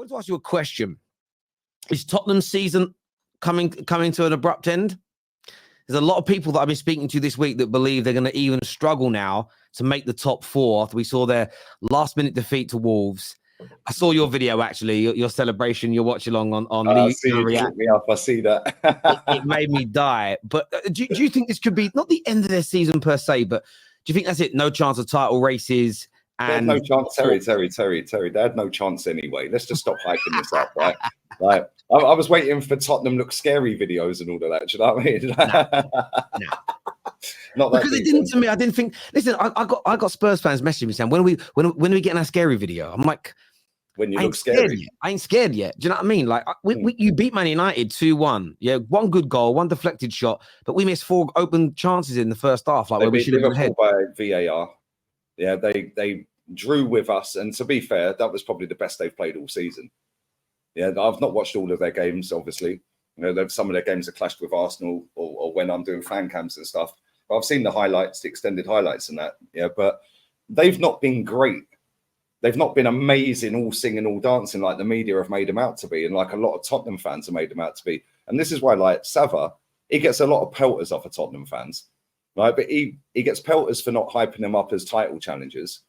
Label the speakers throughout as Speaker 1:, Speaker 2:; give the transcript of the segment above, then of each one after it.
Speaker 1: wanted to ask you a question. Is Tottenham's season coming to an abrupt end? There's a lot of people that I've been speaking to this week that believe they're going to even struggle now to make the top four after we saw their last-minute defeat to Wolves. I saw your video, actually, your celebration, your watch-along on
Speaker 2: I see you click me up. I see that.
Speaker 1: it made me die. But do you think this could be not the end of their season per se, but do you think that's it? No chance of title races? And
Speaker 2: no chance, Terry. They had no chance anyway. Let's just stop hyping this up, right? Like, I was waiting for Tottenham look scary videos and all of that. Do you know what I mean?
Speaker 1: Nah.
Speaker 2: Not that
Speaker 1: because it didn't to me. I didn't think. Listen, I got Spurs fans messaging me saying, when are we getting our scary video? I'm like,
Speaker 2: when you look scary.
Speaker 1: I ain't scared yet. Do you know what I mean? Like, you beat Man United 2-1. Yeah, one good goal, one deflected shot, but we missed 4 open chances in the first half. Like, where we should have been ahead
Speaker 2: by VAR. Yeah, they drew with us, and to be fair, that was probably the best they've played all season. Yeah, I've not watched all of their games, obviously. You know, some of their games are clashed with Arsenal or when I'm doing fan cams and stuff. But I've seen the highlights, the extended highlights and that. Yeah, but they've not been great. They've not been amazing, all singing, all dancing like the media have made them out to be, and like a lot of Tottenham fans have made them out to be. And this is why, like, Sava, he gets a lot of pelters off of Tottenham fans, right? But he gets pelters for not hyping them up as title challengers.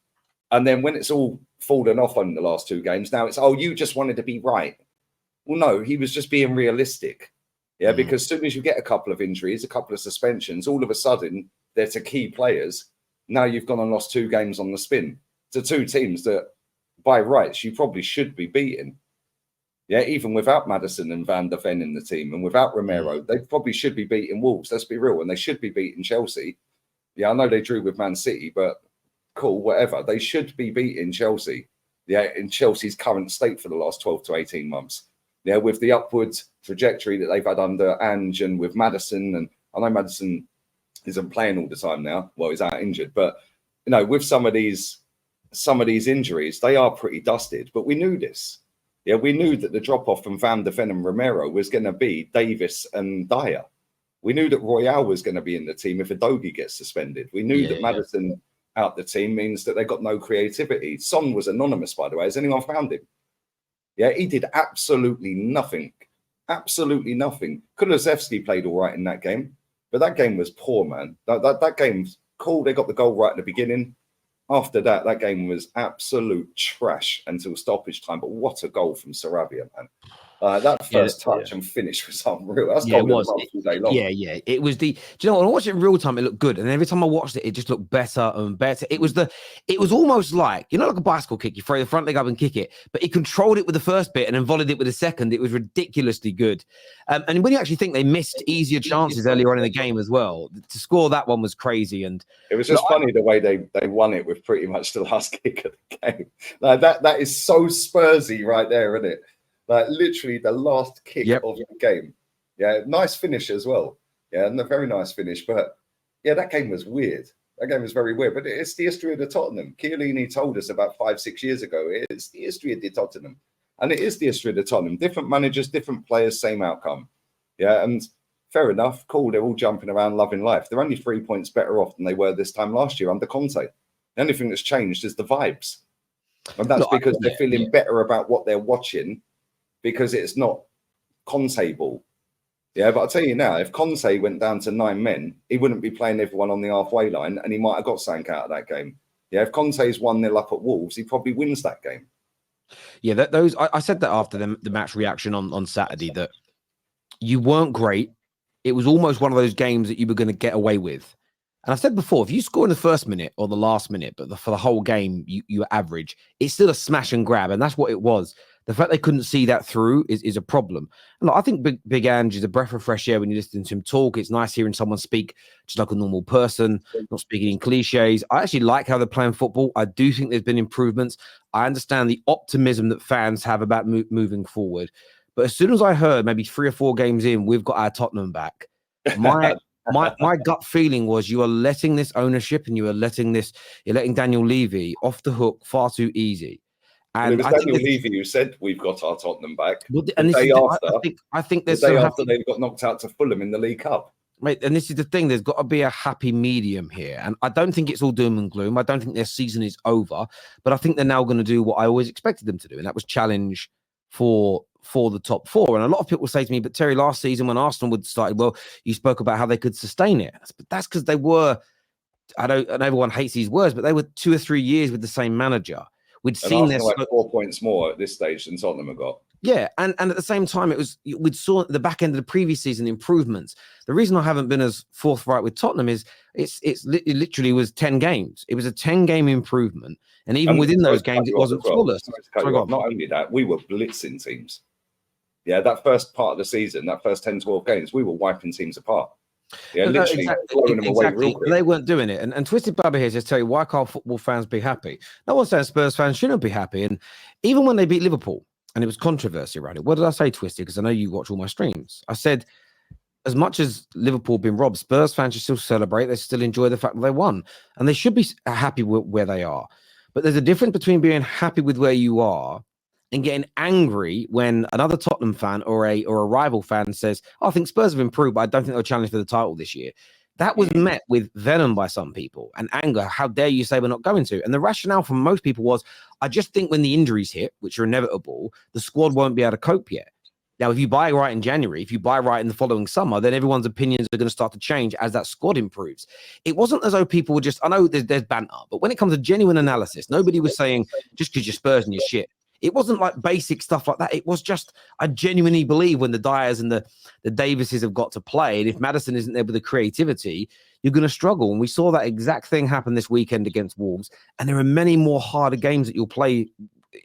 Speaker 2: And then when it's all fallen off on the last 2 games, now it's, oh, you just wanted to be right. Well, no, he was just being realistic. Yeah, because as soon as you get a couple of injuries, a couple of suspensions, all of a sudden they're to key players. Now you've gone and lost 2 games on the spin to 2 teams that by rights you probably should be beating. Yeah, even without Maddison and Van der Ven in the team and without Romero, they probably should be beating Wolves. Let's be real. And they should be beating Chelsea. Yeah, I know they drew with Man City, but cool, whatever. They should be beating Chelsea. Yeah, in Chelsea's current state for the last 12 to 18 months. Yeah, with the upwards trajectory that they've had under Ange and with Maddison, and I know Maddison isn't playing all the time now. Well, he's out injured, but you know, with some of these injuries, they are pretty dusted. But we knew this. Yeah, we knew that the drop off from Van der Ven and Romero was going to be Davis and Dyer. We knew that Royale was going to be in the team if Adogi gets suspended. We knew that Maddison out the team means that they got no creativity. Son was anonymous, by the way. Has anyone found him? Yeah, he did absolutely nothing. Absolutely nothing. Kulusevski played all right in that game, but that game was poor, man. That game's cool. They got the goal right at the beginning. After that, that game was absolute trash until stoppage time. But what a goal from Sarabia, man. That first touch and finish was unreal. That's
Speaker 1: it was
Speaker 2: all day long.
Speaker 1: Yeah. It was do you know, when I watched it in real time, it looked good. And every time I watched it, it just looked better and better. It was almost like, you know, like a bicycle kick. You throw the front leg up and kick it. But he controlled it with the first bit and then volleyed it with the second. It was ridiculously good. And when you actually think they missed easier chances earlier on in the game as well, to score that one was crazy. And
Speaker 2: it was just funny the way they won it with pretty much the last kick of the game. Like that is so Spursy right there, isn't it? Like literally the last kick of the game. Yeah, nice finish as well. Yeah, and a very nice finish. But yeah, that game was weird. That game was very weird. But it's the history of the Tottenham. Chiellini told us about 5-6 years ago. It's the history of the Tottenham. And it is the history of the Tottenham. Different managers, different players, same outcome. Yeah, and fair enough. Cool, they're all jumping around loving life. They're only 3 points better off than they were this time last year under Conte. The only thing that's changed is the vibes. And that's because they're feeling better about what they're watching, because it's not Conte ball. Yeah, but I'll tell you now, if Conte went down to 9 men, he wouldn't be playing everyone on the halfway line, and he might have got something out of that game. Yeah, if Conte's 1-0 up at Wolves, he probably wins that game.
Speaker 1: Yeah, I said that after the match reaction on Saturday, that you weren't great. It was almost one of those games that you were going to get away with. And I said before, if you score in the first minute or the last minute, but for the whole game, you were average, it's still a smash and grab, and that's what it was. The fact they couldn't see that through is a problem. And look, I think Big Ange is a breath of fresh air when you listen to him talk. It's nice hearing someone speak just like a normal person, not speaking in cliches. I actually like how they're playing football. I do think there's been improvements. I understand the optimism that fans have about moving forward. But as soon as I heard maybe 3 or 4 games in, we've got our Tottenham back, my gut feeling was you are letting this ownership and you're letting Daniel Levy off the hook far too easy.
Speaker 2: And it was Daniel Levy who said we've got our Tottenham back.
Speaker 1: Well, and the day after, I think there's
Speaker 2: the day after they got knocked out to Fulham in the League Cup.
Speaker 1: Mate, and this is the thing. There's got to be a happy medium here. And I don't think it's all doom and gloom. I don't think their season is over. But I think they're now going to do what I always expected them to do, and that was challenge for the top four. And a lot of people say to me, but Terry, last season when Arsenal would started, well, you spoke about how they could sustain it. But that's because they were, I know everyone hates these words, but they were 2 or 3 years with the same manager. We'd seen
Speaker 2: this 4 points more at this stage than Tottenham have got.
Speaker 1: Yeah, and at the same time, we'd saw at the back end of the previous season improvements. The reason I haven't been as forthright with Tottenham is it literally was 10 games. It was a 10-game improvement, and even within those games, it wasn't flawless.
Speaker 2: Not only that, we were blitzing teams. Yeah, that first part of the season, that first 10, 12 games, we were wiping teams apart. Yeah, literally blowing them away real quick.
Speaker 1: They weren't doing it. And Twisted Bubba here says, tell you, why can't football fans be happy? No one's saying Spurs fans shouldn't be happy. And even when they beat Liverpool, and it was controversy around it, what did I say, Twisted? Because I know you watch all my streams. I said, as much as Liverpool been robbed, Spurs fans should still celebrate. They still enjoy the fact that they won. And they should be happy with where they are. But there's a difference between being happy with where you are and getting angry when another Tottenham fan or a rival fan says, oh, I think Spurs have improved, but I don't think they'll challenge for the title this year. That was met with venom by some people and anger. How dare you say we're not going to? And the rationale from most people was, I just think when the injuries hit, which are inevitable, the squad won't be able to cope yet. Now, if you buy right in January, if you buy right in the following summer, then everyone's opinions are going to start to change as that squad improves. It wasn't as though people were just, I know there's banter, but when it comes to genuine analysis, nobody was saying, just because you're Spurs and you're shit. It wasn't like basic stuff like that. It was just, I genuinely believe when the Dyers and the Davises have got to play, and if Maddison isn't there with the creativity, you're going to struggle. And we saw that exact thing happen this weekend against Wolves. And there are many more harder games that you'll play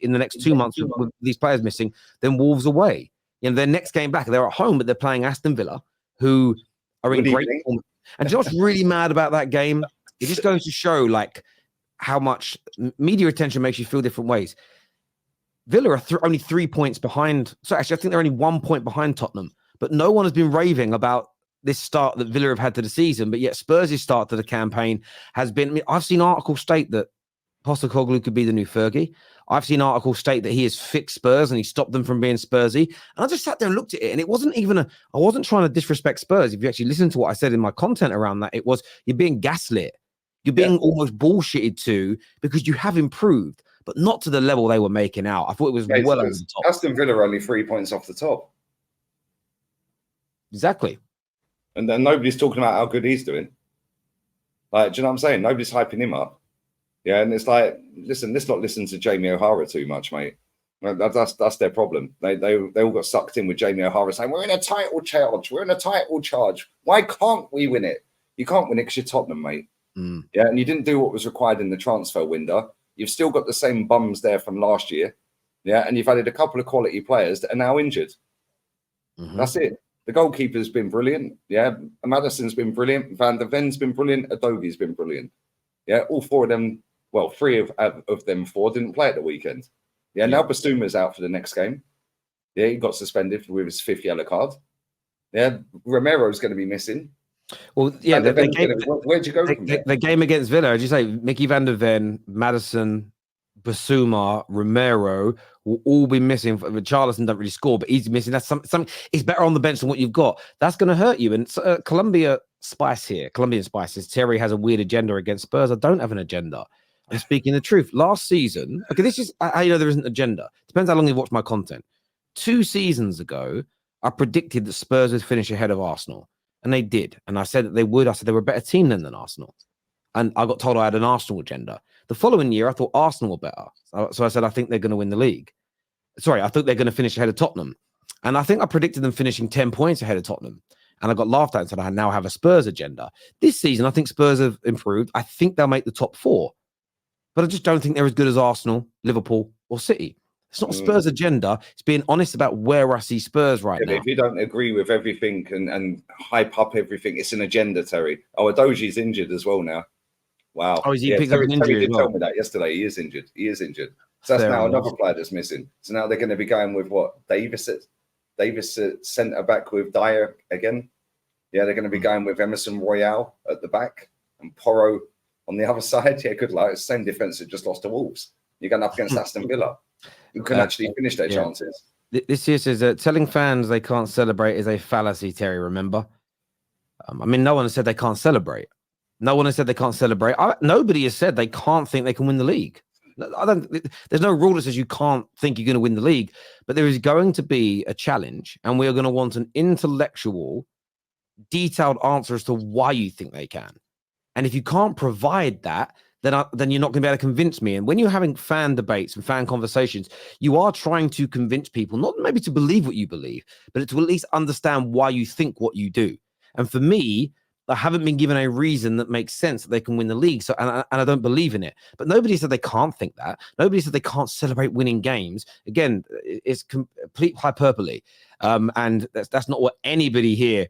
Speaker 1: in the next 2 months with these players missing than Wolves away. You know, their next game back, they're at home, but they're playing Aston Villa, who are in great form. And do you know what's really mad about that game? It just goes to show like how much media attention makes you feel different ways. Villa are only 3 points behind. So actually, I think they're only 1 point behind Tottenham. But no one has been raving about this start that Villa have had to the season. But yet Spurs' start to the campaign has been. I mean, I've seen articles state that Postecoglou could be the new Fergie. I've seen articles state that he has fixed Spurs and he stopped them from being Spursy. And I just sat there and looked at it, and it wasn't even I wasn't trying to disrespect Spurs. If you actually listen to what I said in my content around that, it was you're being gaslit. You're being almost bullshitted to because you have improved, but not to the level they were making out. I thought it was well over the top.
Speaker 2: Aston Villa are only 3 points off the top.
Speaker 1: Exactly.
Speaker 2: And then nobody's talking about how good he's doing. Like, do you know what I'm saying? Nobody's hyping him up. Yeah, and it's like, listen, let's not listen to Jamie O'Hara too much, mate. That's their problem. They all got sucked in with Jamie O'Hara saying, we're in a title charge. We're in a title charge. Why can't we win it? You can't win it because you're Tottenham, mate. Yeah, and you didn't do what was required in the transfer window. You've still got the same bums there from last year. Yeah, and you've added a couple of quality players that are now injured. That's it. The goalkeeper's been brilliant. Yeah, Maddison's been brilliant. Van der Ven's been brilliant. Adobe's been brilliant. Yeah, all four of them, well, three of them four didn't play at the weekend. Yeah, now Basuma's out for the next game. Yeah, he got suspended with his 5th yellow card. Yeah, Romero's going to be missing.
Speaker 1: Well, yeah,
Speaker 2: where'd you go from there?
Speaker 1: The game against Villa, as you say, Mickey van der Ven, Maddison, Basuma, Romero will all be missing. Charleston don't really score, but he's missing. That's some. It's better on the bench than what you've got. That's going to hurt you. And Colombian Spice says Terry has a weird agenda against Spurs. I don't have an agenda. I'm speaking the truth. Last season, okay, this is how you know there isn't an agenda. Depends how long you've watched my content. 2 seasons ago, I predicted that Spurs would finish ahead of Arsenal. And they did. And I said that they would. I said they were a better team than Arsenal. And I got told I had an Arsenal agenda. The following year, I thought Arsenal were better. So I said, I think they're going to win the league. Sorry, I thought they're going to finish ahead of Tottenham. And I think I predicted them finishing 10 points ahead of Tottenham. And I got laughed at and said, I now have a Spurs agenda. This season, I think Spurs have improved. I think they'll make the top 4. But I just don't think they're as good as Arsenal, Liverpool, or City. It's not a Spurs agenda. It's being honest about where I see Spurs right now.
Speaker 2: If you don't agree with everything and hype up everything, it's an agenda, Terry. Oh, Adoji's injured as well now. Wow.
Speaker 1: Oh, is he picked up an injury?
Speaker 2: Terry did tell me that yesterday. He is injured. So that's now another player that's missing. So now they're going to be going with what? Davis at centre back with Dyer again. Yeah, they're going to be going with Emerson Royale at the back and Porro on the other side. Yeah, good luck. It's the same defence that just lost to Wolves. You're going up against Aston Villa, who can actually finish their chances.
Speaker 1: This year says that telling fans they can't celebrate is a fallacy, Terry, remember? I mean, no one has said they can't celebrate. No one has said they can't celebrate. Nobody has said they can't think they can win the league. I don't. There's no rule that says you can't think you're going to win the league, but there is going to be a challenge, and we are going to want an intellectual, detailed answer as to why you think they can. And if you can't provide that, then you're not going to be able to convince me. And when you're having fan debates and fan conversations, you are trying to convince people, not maybe to believe what you believe, but to at least understand why you think what you do. And for me, I haven't been given a reason that makes sense that they can win the league. So, and I don't believe in it. But nobody said they can't think that. Nobody said they can't celebrate winning games. Again, it's complete hyperbole. And that's not what anybody here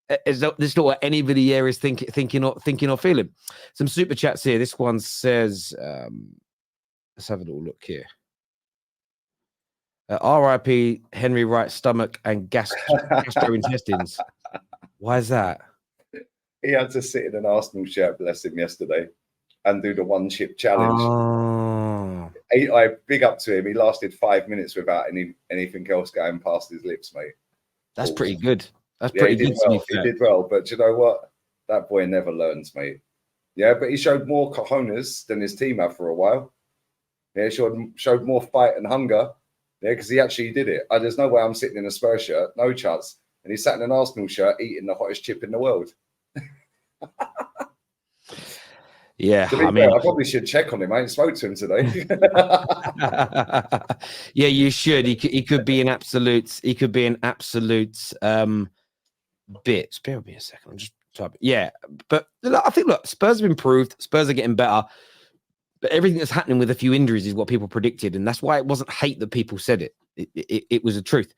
Speaker 1: this is not what anybody here is thinking or feeling. Some super chats here. This one says, let's have a little look here. R.I.P. Henry Wright's stomach and gastrointestines. Why is that?
Speaker 2: He had to sit in an Arsenal shirt, bless him, yesterday, and do the one chip challenge.
Speaker 1: Oh.
Speaker 2: I big up to him. He lasted 5 minutes without anything else going past his lips, mate.
Speaker 1: That's pretty good. That's
Speaker 2: yeah,
Speaker 1: pretty
Speaker 2: he did
Speaker 1: good.
Speaker 2: well. He did well, but you know what? That boy never learns, mate. Yeah, but he showed more cojones than his team have for a while. Yeah, showed more fight and hunger. Yeah, because he actually did it. There's no way I'm sitting in a Spurs shirt, no chance. And he sat in an Arsenal shirt eating the hottest chip in the world.
Speaker 1: Yeah,
Speaker 2: I mean, I probably should check on him. I ain't spoke to him today.
Speaker 1: Yeah, you should. He could be an absolute. He could be an absolute bit. Spare me a second. I'm just typing. Yeah, but I think Spurs have improved. Spurs are getting better. But everything that's happening with a few injuries is what people predicted, and that's why it wasn't hate that people said it. It was the truth.